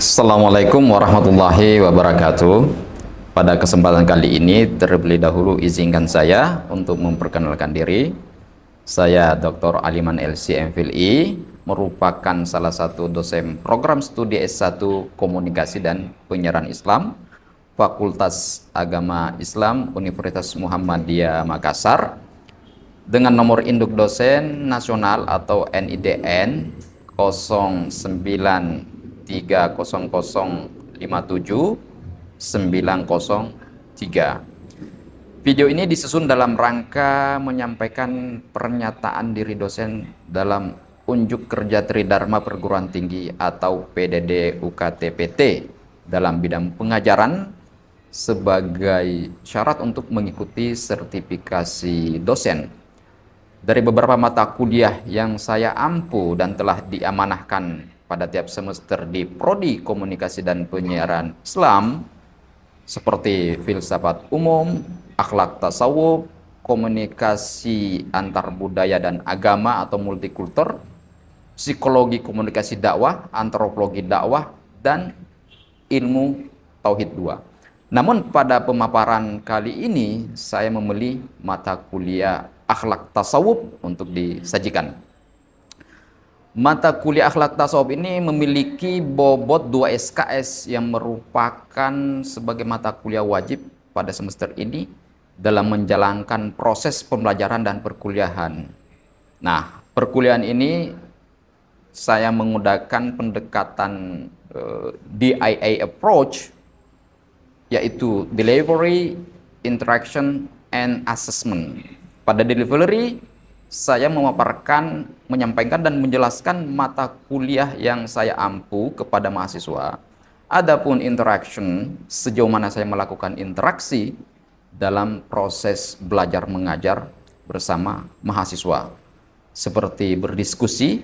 Assalamualaikum warahmatullahi wabarakatuh. Pada kesempatan kali ini terlebih dahulu izinkan saya untuk memperkenalkan diri. Saya Dr. Aliman LC MPhilI, merupakan salah satu dosen program studi S1 Komunikasi dan Penyiaran Islam Fakultas Agama Islam Universitas Muhammadiyah Makassar dengan nomor induk dosen nasional atau NIDN 0930057903. Video ini disusun dalam rangka menyampaikan pernyataan diri dosen dalam unjuk kerja Tridharma Perguruan Tinggi atau PDD UKT-PT dalam bidang pengajaran sebagai syarat untuk mengikuti sertifikasi dosen. Dari beberapa mata kuliah yang saya ampu dan telah diamanahkan pada tiap semester di Prodi Komunikasi dan Penyiaran Islam seperti filsafat umum, akhlak tasawuf, komunikasi antar budaya dan agama atau multikultur, psikologi komunikasi dakwah, antropologi dakwah, dan ilmu tauhid 2. Namun pada pemaparan kali ini saya memilih mata kuliah akhlak tasawuf untuk disajikan. Mata kuliah akhlak tasawuf ini memiliki bobot 2 SKS yang merupakan sebagai mata kuliah wajib pada semester ini dalam menjalankan proses pembelajaran dan perkuliahan. Nah, perkuliahan ini saya menggunakan pendekatan DIA approach, yaitu delivery, interaction, and assessment. Pada delivery, saya memaparkan, menyampaikan dan menjelaskan mata kuliah yang saya ampu kepada mahasiswa. Adapun interaction, sejauh mana saya melakukan interaksi dalam proses belajar mengajar bersama mahasiswa, seperti berdiskusi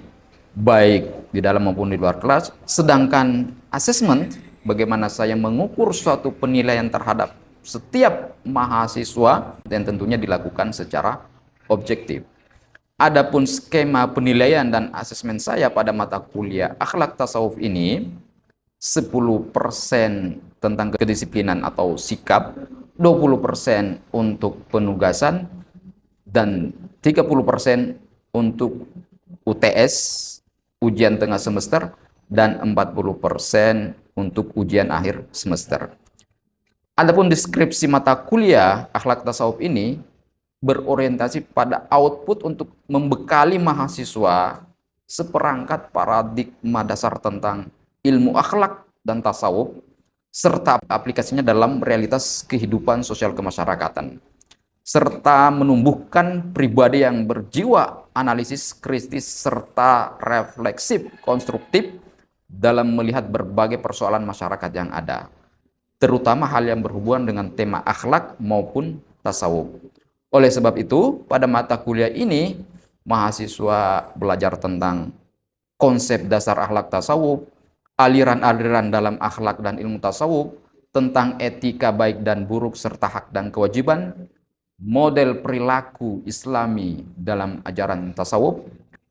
baik di dalam maupun di luar kelas. Sedangkan assessment, bagaimana saya mengukur suatu penilaian terhadap setiap mahasiswa dan tentunya dilakukan secara objektif. Adapun skema penilaian dan asesmen saya pada mata kuliah akhlak tasawuf ini 10% tentang kedisiplinan atau sikap, 20% untuk penugasan, dan 30% untuk UTS, ujian tengah semester, dan 40% untuk ujian akhir semester. Adapun deskripsi mata kuliah akhlak tasawuf ini berorientasi pada output untuk membekali mahasiswa seperangkat paradigma dasar tentang ilmu akhlak dan tasawuf serta aplikasinya dalam realitas kehidupan sosial kemasyarakatan, serta menumbuhkan pribadi yang berjiwa analisis kritis serta refleksif konstruktif dalam melihat berbagai persoalan masyarakat yang ada, terutama hal yang berhubungan dengan tema akhlak maupun tasawuf. Oleh sebab itu, pada mata kuliah ini, mahasiswa belajar tentang konsep dasar akhlak tasawuf, aliran-aliran dalam akhlak dan ilmu tasawuf, tentang etika baik dan buruk serta hak dan kewajiban, model perilaku Islami dalam ajaran tasawuf,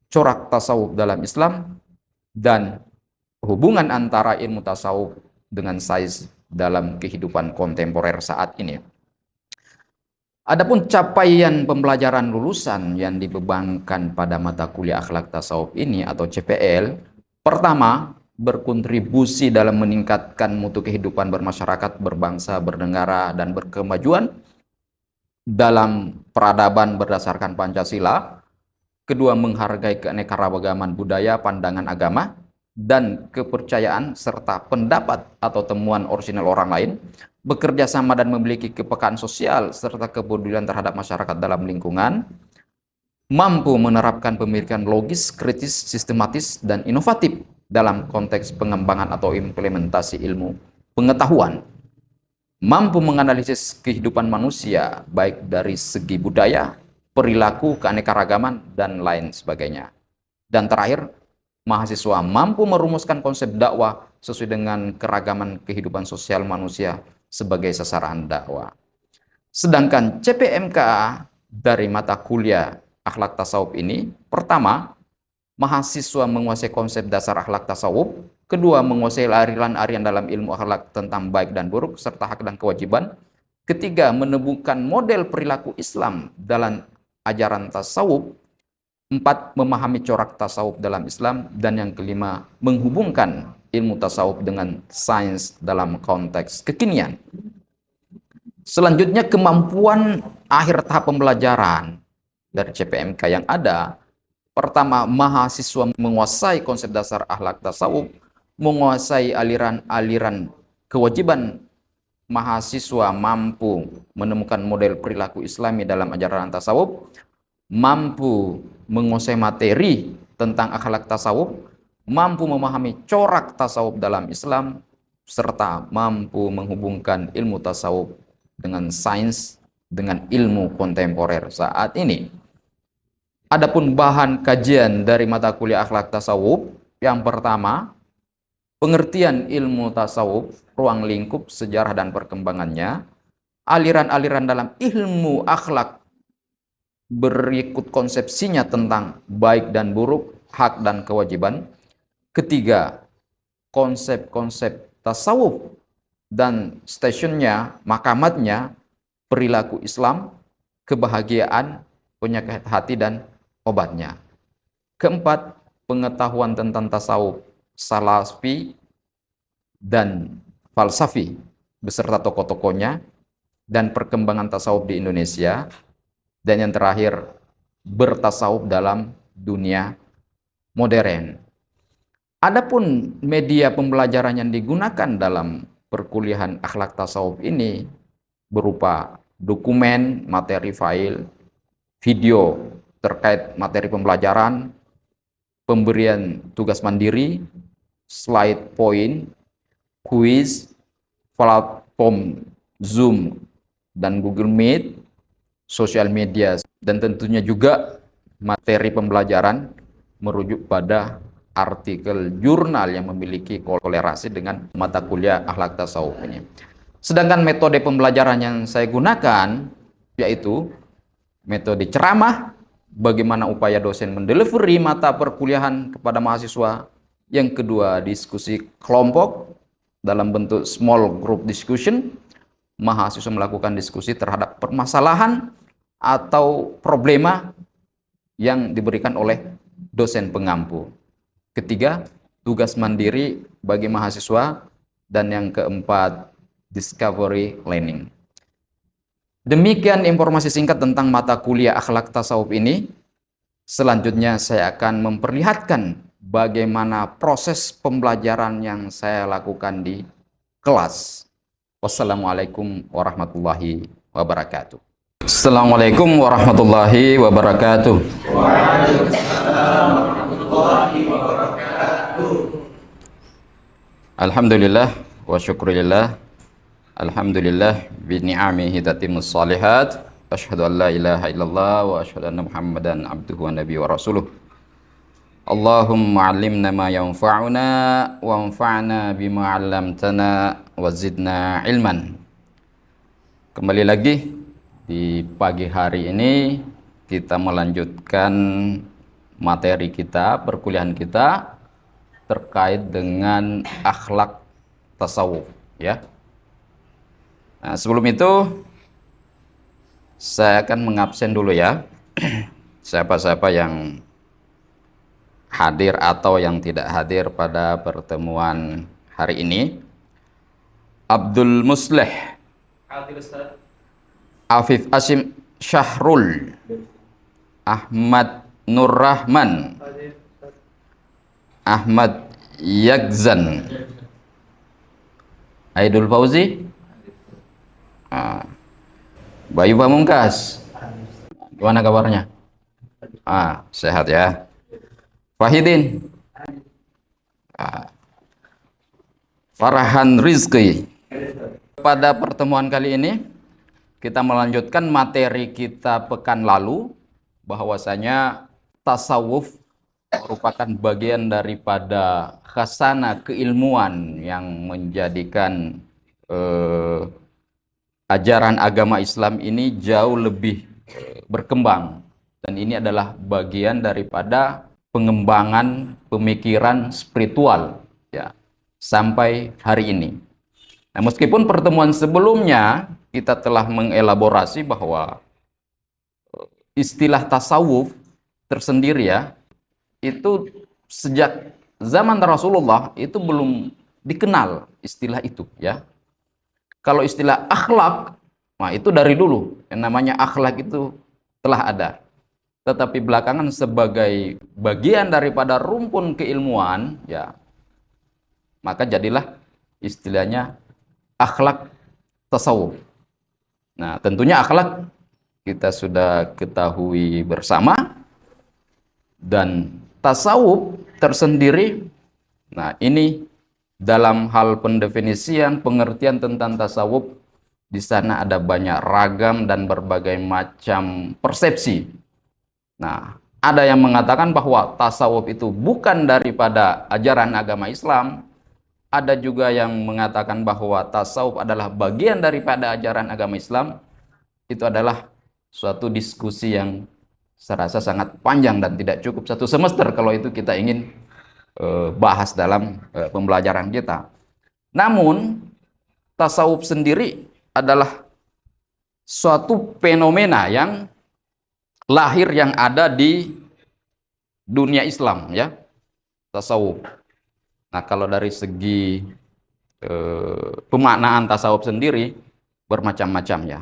corak tasawuf dalam Islam, dan hubungan antara ilmu tasawuf dengan sains dalam kehidupan kontemporer saat ini. Adapun capaian pembelajaran lulusan yang dibebankan pada mata kuliah akhlak tasawuf ini atau CPL, pertama, berkontribusi dalam meningkatkan mutu kehidupan bermasyarakat, berbangsa, bernegara, dan berkemajuan dalam peradaban berdasarkan Pancasila. Kedua, menghargai keanekaragaman budaya, pandangan agama, dan kepercayaan serta pendapat atau temuan orisinal orang lain, bekerja sama dan memiliki kepekaan sosial serta kepedulian terhadap masyarakat dalam lingkungan, mampu menerapkan pemikiran logis, kritis, sistematis, dan inovatif dalam konteks pengembangan atau implementasi ilmu pengetahuan, mampu menganalisis kehidupan manusia baik dari segi budaya, perilaku, keanekaragaman, dan lain sebagainya. Dan terakhir, mahasiswa mampu merumuskan konsep dakwah sesuai dengan keragaman kehidupan sosial manusia sebagai sasaran dakwah. Sedangkan CPMK dari mata kuliah akhlak tasawuf ini, pertama, mahasiswa menguasai konsep dasar akhlak tasawuf, Kedua, menguasai aliran-aliran dalam ilmu akhlak tentang baik dan buruk serta hak dan kewajiban. Ketiga, menemukan model perilaku Islam dalam ajaran tasawuf. Empat, memahami corak tasawuf dalam Islam. Dan yang kelima, menghubungkan ilmu tasawuf dengan sains dalam konteks kekinian. Selanjutnya, kemampuan akhir tahap pembelajaran dari CPMK yang ada. Pertama, mahasiswa menguasai konsep dasar akhlak tasawuf, menguasai aliran-aliran kewajiban. Mahasiswa mampu menemukan model perilaku Islami dalam ajaran tasawuf, mampu menguasai materi tentang akhlak tasawuf, mampu memahami corak tasawuf dalam Islam, serta mampu menghubungkan ilmu tasawuf dengan sains, dengan ilmu kontemporer saat ini. Adapun bahan kajian dari mata kuliah akhlak tasawuf, yang pertama, pengertian ilmu tasawuf, ruang lingkup, sejarah dan perkembangannya, aliran-aliran dalam ilmu akhlak berikut konsepsinya tentang baik dan buruk, hak dan kewajiban. Ketiga, konsep-konsep tasawuf dan stasiunnya, makamatnya, perilaku Islam, kebahagiaan, penyakit hati dan obatnya. Keempat, pengetahuan tentang tasawuf salafi dan falsafi beserta tokoh-tokohnya dan perkembangan tasawuf di Indonesia. Dan yang terakhir, bertasawuf dalam dunia modern. Adapun media pembelajaran yang digunakan dalam perkuliahan akhlak tasawuf ini berupa dokumen, materi file, video terkait materi pembelajaran, pemberian tugas mandiri, slide point, quiz, platform Zoom dan Google Meet, sosial media, dan tentunya juga materi pembelajaran merujuk pada artikel jurnal yang memiliki kolerasi dengan mata kuliah akhlak tasawuf ini. Sedangkan metode pembelajaran yang saya gunakan yaitu metode ceramah, bagaimana upaya dosen mendelivery mata perkuliahan kepada mahasiswa. Yang kedua, diskusi kelompok dalam bentuk small group discussion. Mahasiswa melakukan diskusi terhadap permasalahan atau problema yang diberikan oleh dosen pengampu. Ketiga, tugas mandiri bagi mahasiswa. Dan yang keempat, discovery learning. Demikian informasi singkat tentang mata kuliah akhlak tasawuf ini. Selanjutnya saya akan memperlihatkan bagaimana proses pembelajaran yang saya lakukan di kelas. Wassalamualaikum warahmatullahi wabarakatuh. Assalamualaikum warahmatullahi wabarakatuh. Waalaikumsalam warahmatullahi wabarakatuh. Alhamdulillah wa syukurillah. Alhamdulillah bi ni'amihi tatimmus shalihat. Asyhadu an la ilaha illallah wa asyhadu anna Muhammadan abduhu wa nabiyyu wa rasuluh. Allahumma 'allimna ma yanfa'una wanfa'na bima 'allamtana wa zidna ilman. Kembali lagi di pagi hari ini kita melanjutkan materi kita, perkuliahan kita terkait dengan akhlak tasawuf, ya. Nah, sebelum itu saya akan mengabsen dulu ya siapa-siapa yang hadir atau yang tidak hadir pada pertemuan hari ini. Abdul Musleh, hadir Ustaz. Afif Asim Syahrul, Ahmad Nur Rahman, Ahmad Yagzan, Aidul Fauzi, Bayu Pamungkas, gimana kabarnya? Sehat ya. Fahidin, Farhan Rizki. Pada pertemuan kali ini kita melanjutkan materi kita pekan lalu, bahwasanya tasawuf merupakan bagian daripada khasana keilmuan yang menjadikan ajaran agama Islam ini jauh lebih berkembang, dan ini adalah bagian daripada pengembangan pemikiran spiritual, ya. sampai hari ini. Nah, meskipun pertemuan sebelumnya kita telah mengelaborasi bahwa istilah tasawuf tersendiri ya, itu sejak zaman Rasulullah itu belum dikenal istilah itu ya. Kalau istilah akhlak, nah itu dari dulu yang namanya akhlak itu telah ada. Tetapi belakangan sebagai bagian daripada rumpun keilmuan ya, maka jadilah istilahnya akhlak tasawuf. Nah, tentunya akhlak kita sudah ketahui bersama, dan tasawuf tersendiri. Nah, ini dalam hal pendefinisian, pengertian tentang tasawuf, di sana ada banyak ragam dan berbagai macam persepsi. Nah, ada yang mengatakan bahwa tasawuf itu bukan daripada ajaran agama Islam. Ada juga yang mengatakan bahwa tasawuf adalah bagian daripada ajaran agama Islam. Itu adalah suatu diskusi yang saya rasa sangat panjang dan tidak cukup satu semester kalau itu kita ingin bahas dalam pembelajaran kita. Namun, tasawuf sendiri adalah suatu fenomena yang lahir yang ada di dunia Islam ya, tasawuf. Nah, kalau dari segi pemaknaan tasawuf sendiri bermacam-macam ya.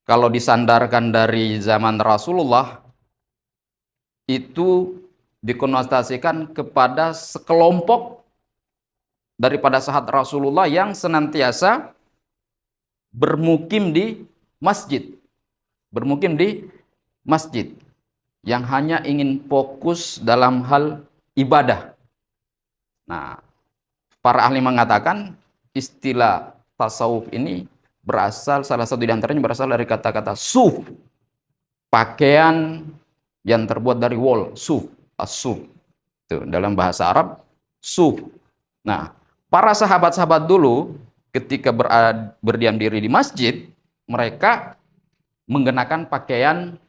Kalau disandarkan dari zaman Rasulullah, itu dikonotasikan kepada sekelompok daripada sahabat Rasulullah yang senantiasa bermukim di masjid. Bermukim di masjid. Yang hanya ingin fokus dalam hal ibadah. Nah, para ahli mengatakan istilah tasawuf ini berasal, salah satu di antaranya berasal dari kata-kata suf, pakaian yang terbuat dari wol, suf, as-suf. Itu dalam bahasa Arab suf. Nah, para sahabat-sahabat dulu ketika berdiam diri di masjid, mereka mengenakan pakaian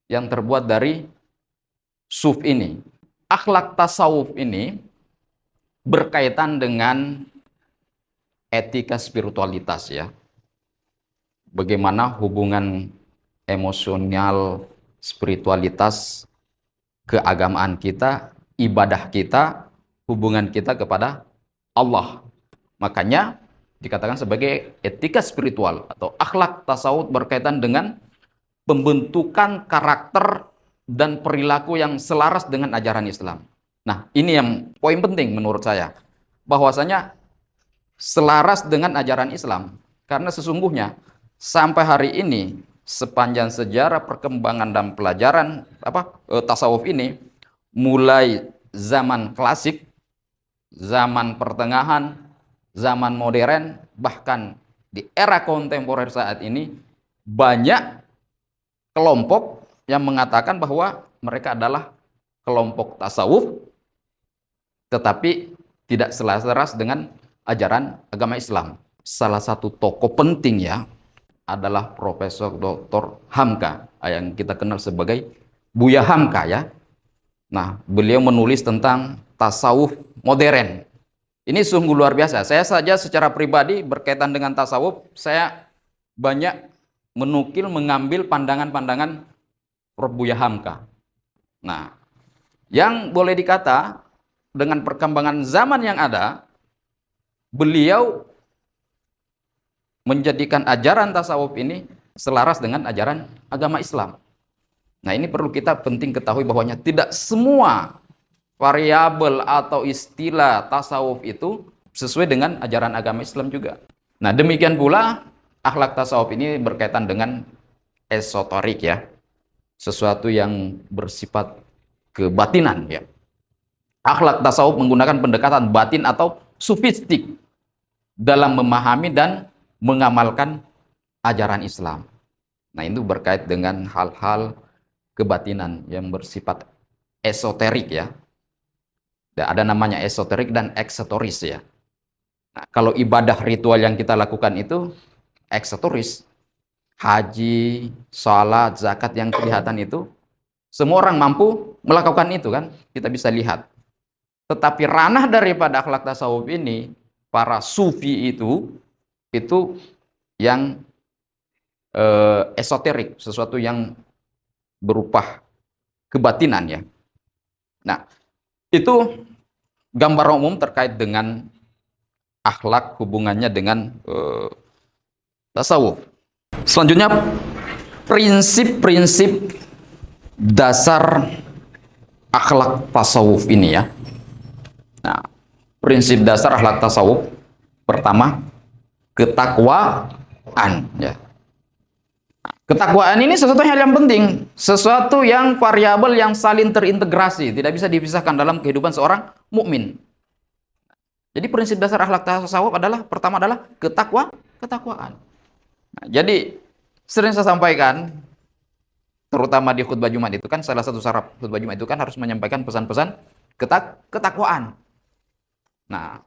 yang terbuat dari suf ini. Akhlak tasawuf ini berkaitan dengan etika spiritualitas ya. Bagaimana hubungan emosional, spiritualitas, keagamaan kita, ibadah kita, hubungan kita kepada Allah. Makanya dikatakan sebagai etika spiritual atau akhlak tasawuf berkaitan dengan pembentukan karakter dan perilaku yang selaras dengan ajaran Islam. Nah, ini yang poin penting menurut saya, bahwasanya selaras dengan ajaran Islam, karena sesungguhnya sampai hari ini sepanjang sejarah perkembangan dan pelajaran tasawuf ini, mulai zaman klasik, zaman pertengahan, zaman modern, bahkan di era kontemporer saat ini, banyak kelompok yang mengatakan bahwa mereka adalah kelompok tasawuf, tetapi tidak selaras dengan ajaran agama Islam. Salah satu tokoh penting ya adalah Profesor Dr. Hamka, yang kita kenal sebagai Buya Hamka ya. Nah, beliau menulis tentang tasawuf modern. Ini sungguh luar biasa. Saya saja secara pribadi berkaitan dengan tasawuf, saya banyak mengambil pandangan-pandangan Prof. Buya Hamka. Nah, yang boleh dikata dengan perkembangan zaman yang ada, beliau menjadikan ajaran tasawuf ini selaras dengan ajaran agama Islam. Nah, ini perlu kita penting ketahui bahwanya tidak semua variabel atau istilah tasawuf itu sesuai dengan ajaran agama Islam juga. Nah, demikian pula akhlak tasawuf ini berkaitan dengan esoterik ya. Sesuatu yang bersifat kebatinan ya. Akhlak tasawuf menggunakan pendekatan batin atau sufistik dalam memahami dan mengamalkan ajaran Islam. Nah, itu berkait dengan hal-hal kebatinan yang bersifat esoterik ya. Ada namanya esoterik dan eksoteris ya. Nah, kalau ibadah ritual yang kita lakukan itu eksoteris, haji, salat, zakat yang kelihatan itu, semua orang mampu melakukan itu kan, kita bisa lihat. Tetapi ranah daripada akhlak tasawuf ini, para sufi itu yang esoterik, sesuatu yang berupa kebatinan ya. Nah, itu gambar umum terkait dengan akhlak, hubungannya dengan tasawuf. Selanjutnya, prinsip-prinsip dasar akhlak tasawuf ini ya. Nah, prinsip dasar akhlak tasawuf pertama, ketakwaan ya. Ketakwaan ini sesuatu hal yang penting, sesuatu yang variabel yang saling terintegrasi, tidak bisa dipisahkan dalam kehidupan seorang mukmin. Jadi prinsip dasar akhlak tasawuf adalah pertama adalah ketakwaan. Nah, jadi sering saya sampaikan, terutama di khutbah Jumat itu kan salah satu syarat khutbah Jumat itu kan harus menyampaikan pesan-pesan ketakwaan. Nah,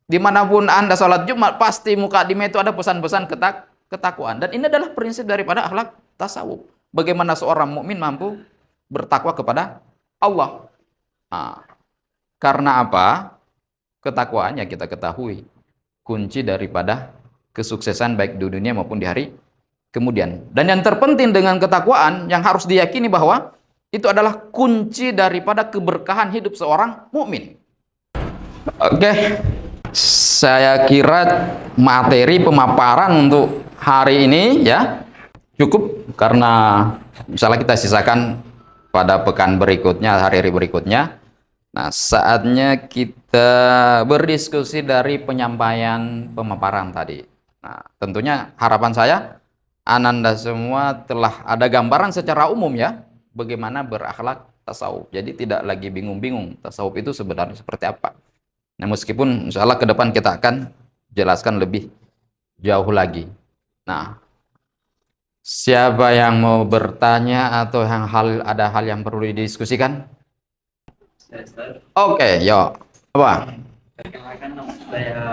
dimanapun Anda sholat Jumat pasti mukadimah itu ada pesan-pesan ketakwaan, dan ini adalah prinsip daripada akhlak tasawuf. Bagaimana seorang mukmin mampu bertakwa kepada Allah. Nah, karena apa? Ketakwaannya kita ketahui kunci daripada kesuksesan baik di dunia maupun di hari kemudian. Dan yang terpenting dengan ketakwaan yang harus diyakini bahwa itu adalah kunci daripada keberkahan hidup seorang mukmin. Oke. Saya kira materi pemaparan untuk hari ini ya cukup, karena misalnya kita sisakan pada pekan berikutnya, hari-hari berikutnya. Nah, saatnya kita berdiskusi dari penyampaian pemaparan tadi. Nah, tentunya harapan saya Ananda semua telah ada gambaran secara umum ya bagaimana berakhlak tasawuf. Jadi tidak lagi bingung-bingung tasawuf itu sebenarnya seperti apa. Nah, meskipun insya Allah ke depan kita akan jelaskan lebih jauh lagi. Nah, siapa yang mau bertanya atau ada hal yang perlu didiskusikan? Oke, yuk. Apa? Perkenalkan, nama saya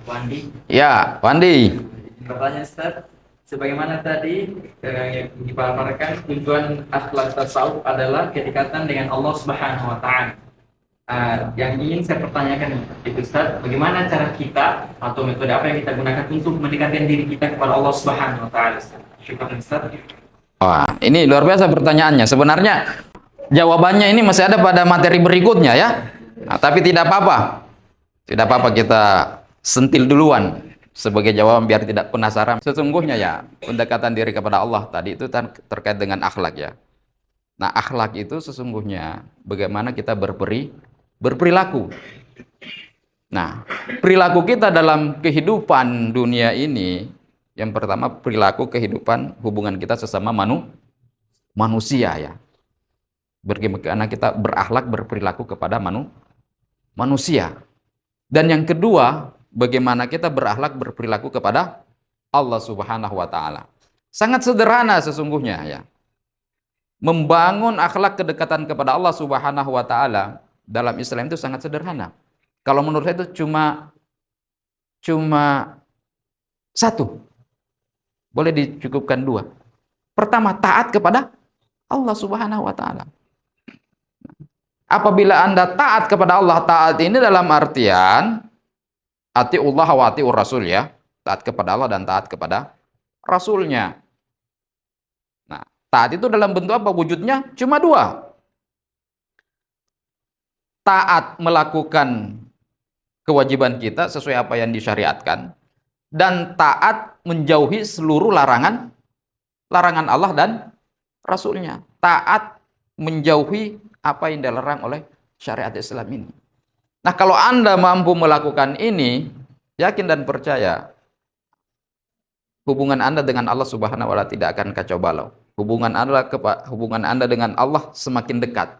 Wandi. Ya, Wandi. Pertanyaan Ustaz, sebagaimana tadi yang dipaparkan, tujuan akhlak tasawuf adalah kedekatan dengan Allah Subhanahu wa taala. Yang ingin saya pertanyakan itu Ustaz, bagaimana cara kita atau metode apa yang kita gunakan untuk mendekatkan diri kita kepada Allah Subhanahu wa taala? Syukran Ustaz. Wah, ini luar biasa pertanyaannya. Sebenarnya jawabannya ini masih ada pada materi berikutnya ya. Nah, tapi tidak apa-apa. Tidak apa-apa kita sentil duluan sebagai jawaban biar tidak penasaran. Sesungguhnya ya, pendekatan diri kepada Allah tadi itu terkait dengan akhlak ya. Nah, akhlak itu sesungguhnya bagaimana kita berperilaku. Nah, perilaku kita dalam kehidupan dunia ini, yang pertama perilaku kehidupan hubungan kita sesama manusia ya. Bagaimana kita berakhlak berperilaku kepada manusia. Dan yang kedua, bagaimana kita berakhlak berperilaku kepada Allah Subhanahu wa taala. Sangat sederhana sesungguhnya ya. Membangun akhlak kedekatan kepada Allah Subhanahu wa taala dalam Islam itu sangat sederhana. Kalau menurut saya itu cuma satu. Boleh dicukupkan dua. Pertama, taat kepada Allah Subhanahu wa taala. Apabila Anda taat kepada Allah, taat ini dalam artian atiullah wa atiur rasul ya. Taat kepada Allah dan taat kepada Rasulnya. Nah, taat itu dalam bentuk apa? Wujudnya cuma dua. Taat melakukan kewajiban kita sesuai apa yang disyariatkan, dan taat menjauhi seluruh larangan Allah dan Rasulnya. Taat menjauhi apa yang dilarang oleh syariat Islam ini. Nah, kalau Anda mampu melakukan ini, yakin dan percaya, hubungan Anda dengan Allah Subhanahu wa taala tidak akan kacau balau. Hubungan Anda dengan Allah semakin dekat.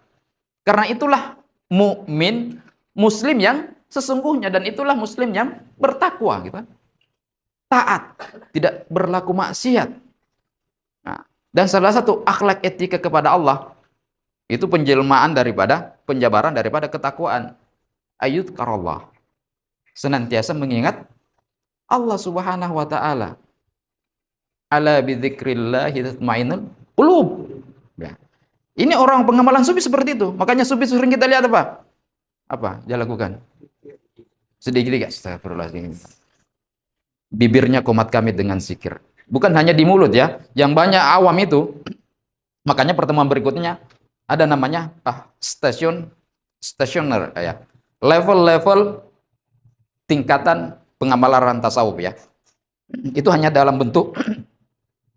Karena itulah mukmin, muslim yang sesungguhnya, dan itulah muslim yang bertakwa gitu. Taat, tidak berlaku maksiat. Nah, dan salah satu akhlak etika kepada Allah itu penjelmaan daripada penjabaran daripada ketakwaan. Ayudkarallah, senantiasa mengingat Allah Subhanahu wa taala. Ala bidzikrillahi tatmainnul qulub. Ya. Ini orang pengamalan sufi seperti itu. Makanya sufi sering kita lihat apa? Apa dia lakukan? Sedikit-sedikit, astagfirullahaladzim. Bibirnya komat kami dengan zikir. Bukan hanya di mulut ya. Yang banyak awam itu, makanya pertemuan berikutnya ada namanya stationer ya. Level-level tingkatan pengamalan tasawuf ya. Itu hanya dalam bentuk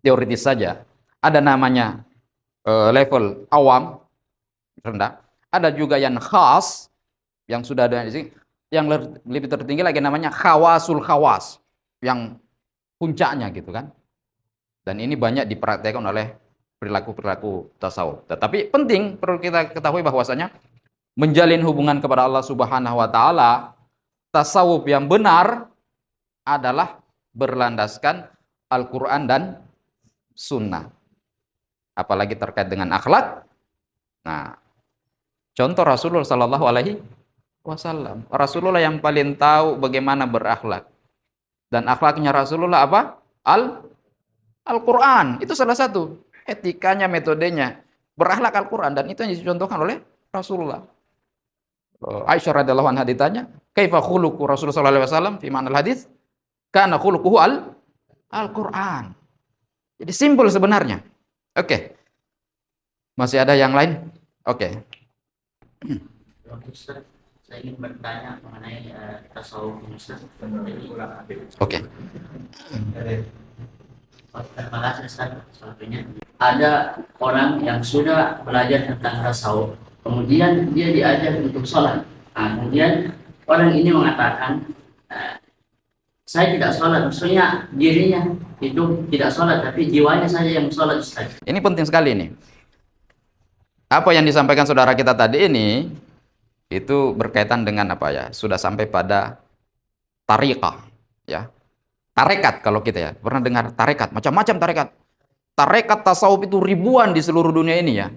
teoritis saja. Ada namanya level awam rendah. Ada juga yang khas yang sudah ada di sini. Yang lebih tertinggi lagi namanya khawasul khawas, yang puncaknya gitu kan. Dan ini banyak dipraktekkan oleh perilaku-perilaku tasawuf. Tetapi penting perlu kita ketahui bahwasanya menjalin hubungan kepada Allah Subhanahu wa taala, tasawuf yang benar adalah berlandaskan Al-Qur'an dan sunnah. Apalagi terkait dengan akhlak. Nah, contoh Rasulullah Sallallahu Alaihi Wasallam. Rasulullah yang paling tahu bagaimana berakhlak. Dan akhlaknya Rasulullah apa? Al-Quran. Itu salah satu etikanya, metodenya. Berakhlak Al-Quran. Dan itu yang dicontohkan oleh Rasulullah. Aisyah radhiyallahu anha ditanya, kaifa khuluqu Rasulullah sallallahu alaihi wasallam fi ma'nal hadis? Kana khuluquhu Al-Quran. Jadi simpel sebenarnya. Oke. Masih ada yang lain? Oke. Ustaz, saya ingin bertanya mengenai tasawuf Ustaz. Oke. Terima kasih Ustaz satunya. Ada orang yang sudah belajar tentang tasawuf, kemudian dia diajar untuk sholat. Kemudian orang ini mengatakan, saya tidak sholat, maksudnya dirinya itu tidak sholat, tapi jiwanya saja yang sholat Ustaz. Ini penting sekali nih. Apa yang disampaikan saudara kita tadi ini itu berkaitan dengan apa ya? Sudah sampai pada tariqah, ya. Tarekat kalau kita ya. Pernah dengar tarekat, macam-macam tarekat. Tarekat tasawuf itu ribuan di seluruh dunia ini ya.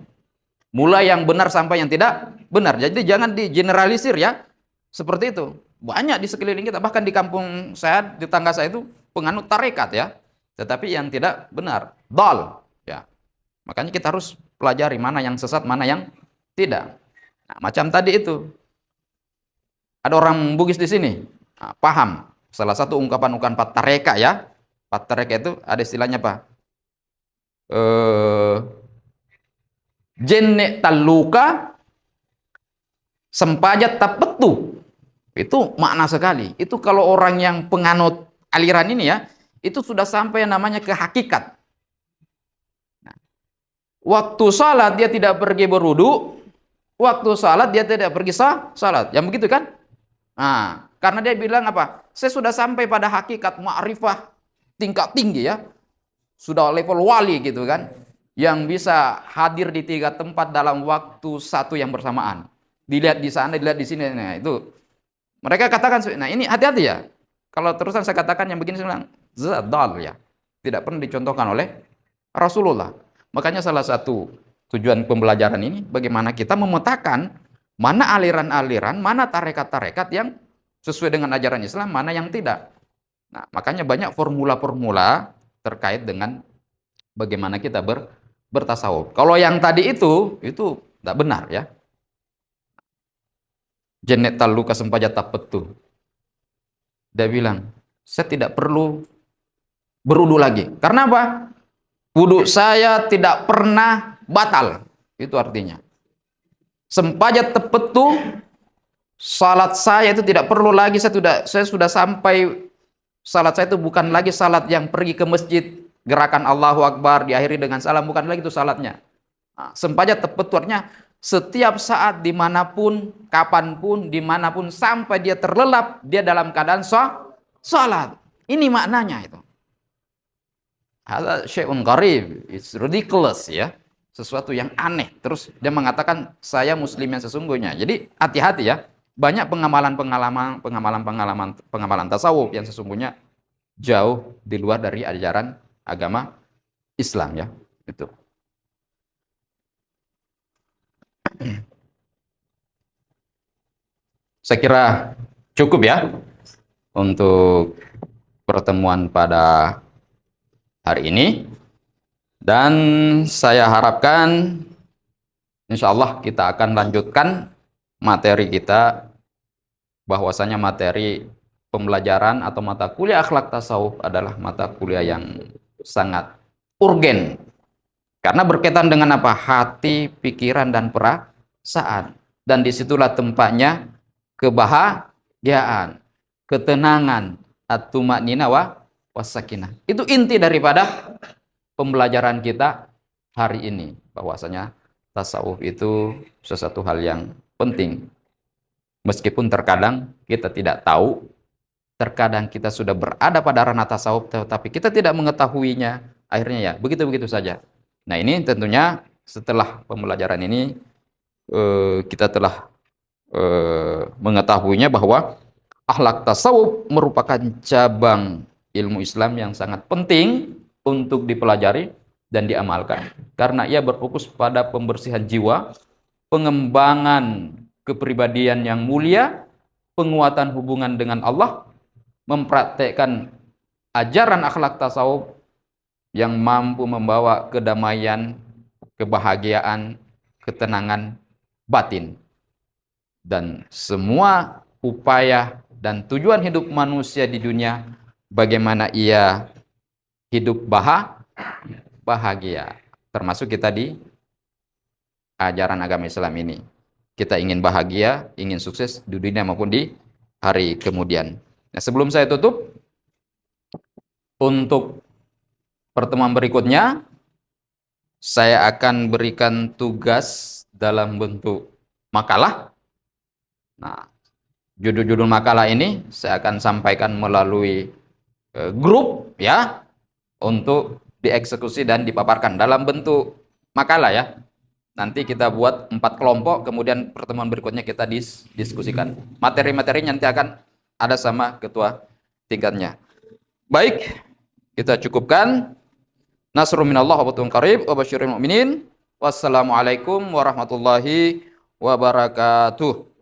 Mulai yang benar sampai yang tidak benar. Jadi jangan digeneralisir ya. Seperti itu. Banyak di sekeliling kita, bahkan di kampung saya, di tangga saya itu penganut tarekat ya. Tetapi yang tidak benar, dal ya. Makanya kita harus pelajari mana yang sesat, mana yang tidak. Nah, macam tadi itu. Ada orang Bugis di sini. Nah, paham. Salah satu ungkapan-ungkapan Pat Tareka ya. Pat Tareka itu ada istilahnya apa? Jenne taluka sempajat tapetu. Itu makna sekali. Itu kalau orang yang penganut aliran ini ya, itu sudah sampai yang namanya ke hakikat. Nah, waktu salat dia tidak pergi berwudu, waktu salat dia tidak pergi salat. Yang begitu kan? Nah, karena dia bilang apa? Saya sudah sampai pada hakikat ma'rifah tingkat tinggi ya. Sudah level wali gitu kan. Yang bisa hadir di 3 tempat dalam waktu satu yang bersamaan. Dilihat di sana, dilihat di sini. Nah, itu. Mereka katakan, nah ini hati-hati ya. Kalau terusan saya katakan yang begini, saya bilang, zadal ya. Tidak pernah dicontohkan oleh Rasulullah. Makanya salah satu tujuan pembelajaran ini, bagaimana kita memetakan mana aliran-aliran, mana tarekat-tarekat yang sesuai dengan ajaran Islam, mana yang tidak. Nah, makanya banyak formula-formula terkait dengan bagaimana kita bertasawuf. Kalau yang tadi itu tidak benar ya. Jenet taluka sempajat tapetu. Dia bilang, saya tidak perlu berwudu lagi. Karena apa? Wudu saya tidak pernah batal. Itu artinya. Sempajat tapetu, salat saya itu tidak perlu lagi. Saya sudah sampai, salat saya itu bukan lagi salat yang pergi ke masjid, gerakan Allahu Akbar diakhiri dengan salam, bukan lagi itu salatnya. Nah, sempajat tapetu artinya setiap saat, dimanapun, kapanpun, dimanapun, sampai dia terlelap, dia dalam keadaan salat. Ini maknanya itu. Hadza syai'un gharib, it's ridiculous ya. Sesuatu yang aneh. Terus dia mengatakan, saya muslim yang sesungguhnya. Jadi hati-hati ya. Banyak pengamalan tasawuf yang sesungguhnya jauh di luar dari ajaran agama Islam ya. Itu. Saya kira cukup ya untuk pertemuan pada hari ini, dan saya harapkan Insya Allah kita akan lanjutkan materi kita, bahwasanya materi pembelajaran atau mata kuliah akhlak tasawuf adalah mata kuliah yang sangat urgen. Karena berkaitan dengan apa? Hati, pikiran, dan perasaan. Dan disitulah tempatnya kebahagiaan, ketenangan, at-tumanina wasakinah. Itu inti daripada pembelajaran kita hari ini. Bahwasanya tasawuf itu sesuatu hal yang penting. Meskipun terkadang kita tidak tahu, terkadang kita sudah berada pada ranah tasawuf, tetapi kita tidak mengetahuinya. Akhirnya ya begitu-begitu saja. Nah, ini tentunya setelah pembelajaran ini kita telah mengetahuinya bahwa akhlak tasawuf merupakan cabang ilmu Islam yang sangat penting untuk dipelajari dan diamalkan, karena ia berfokus pada pembersihan jiwa, pengembangan kepribadian yang mulia, penguatan hubungan dengan Allah, mempraktekkan ajaran akhlak tasawuf yang mampu membawa kedamaian, kebahagiaan, ketenangan batin. Dan semua upaya dan tujuan hidup manusia di dunia, bagaimana ia hidup bahagia. Termasuk kita di ajaran agama Islam ini. Kita ingin bahagia, ingin sukses di dunia maupun di hari kemudian. Nah, sebelum saya tutup, untuk pertemuan berikutnya, saya akan berikan tugas dalam bentuk makalah. Nah, judul-judul makalah ini saya akan sampaikan melalui grup ya, untuk dieksekusi dan dipaparkan dalam bentuk makalah ya. Nanti kita buat 4 kelompok, kemudian pertemuan berikutnya kita diskusikan. Materi-materi nanti akan ada sama ketua tingkatnya. Baik, kita cukupkan. Nasrun minallah wa fatun qarib wa basyiril mu'minin. Wassalamualaikum warahmatullahi wabarakatuh.